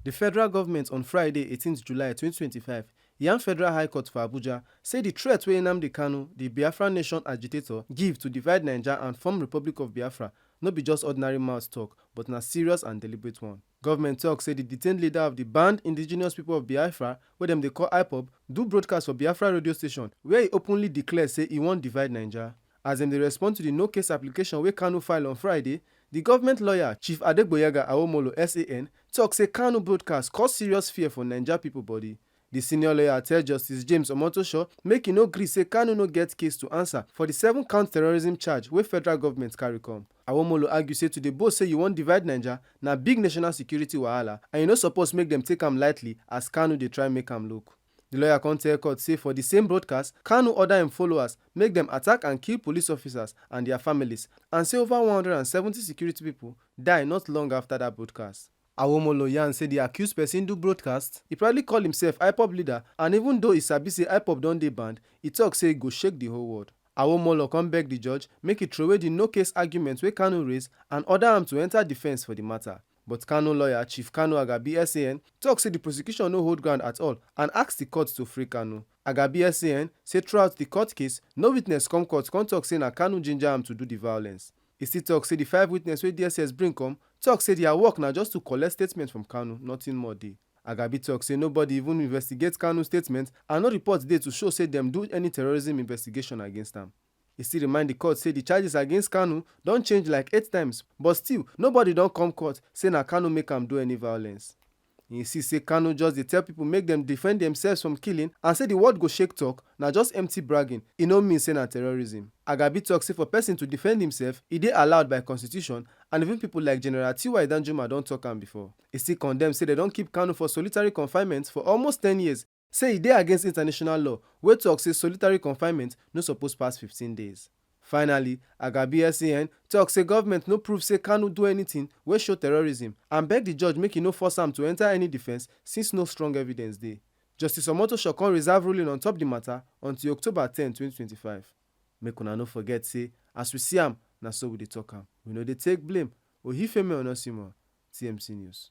The federal government on Friday, 18th July 2025, yarn Federal High Court for Abuja say the threat wey Nnamdi Kanu, the Biafra Nation agitator, give to divide Naija and form Republic of Biafra no be just ordinary mouth talk, but na serious and deliberate one. Government talk say the detained leader of the banned indigenous people of Biafra, wey dem dey call IPOB, do broadcast for Biafra radio station where he openly declare say he wan divide Naija. As dem dey respond to the no-case application wey Kanu file on Friday, the government lawyer Chief Adegboyega Awomolo SAN tok say Kanu broadcast cause serious fear for Naija pipo body. The senior lawyer tell Justice James Omotosho make e no gree say Kanu no get case to answer for the 7-count terrorism charge wey federal government carry come. Awomolo argue say to dey boast say you wan divide Naija na big national security wahala and you no suppose make dem take am lightly as Kanu dey try make am look. The lawyer come tell court say for the same broadcast, Kanu order im followers make dem attack and kill police officers and their families, and say over 170 security people die not long after that broadcast. Awomolo yarn say the accused person do broadcast, he proudly call himself IPOB leader, and even though he sabi say IPOB don dey banned, he talk say e go shake the whole world. Awomolo come beg the judge make e throway the no-case argument wey Kanu raise and order am to enter defense for the matter. But Kanu lawyer Chief Kanu Agabi SAN talk say the prosecution no hold ground at all and ask the court to free Kanu. Agabi SAN say throughout the court case, no witness come court come talk say na Kanu ginger am to do the violence. He still talk say the 5 witnesses wey DSS bring come talk say their work na just to collect statement from Kanu, nothing more dey. Agabi talk say nobody even investigate Kanu statement and no report dey to show say dem do any terrorism investigation against am. He still remind the court say the charges against Kanu don change like 8 times, but still nobody don come court say na Kanu make am do any violence. He insist say Kanu just dey tell people make dem defend themselves from killing and say the word go shake talk na just empty bragging, e no mean say na terrorism. Agabi talk say for person to defend himself, e dey allowed by constitution, and even people like General T.Y. Danjuma don talk am before. He still condemn say they don keep Kanu for solitary confinement for almost 10 years, say e dey against international law wey talk say solitary confinement no suppose pass 15 days. Finally, Agabi SAN talk say government no prove say Kanu do anything wey show terrorism and beg the judge make e no force am to enter any defense since no strong evidence dey. Justice Omotosho come reserve ruling on top the matter until October 10, 2025. Make una no forget say as we see am, na so we dey talk am. We no dey take blame. Ohifemi Onosimo, TMC News.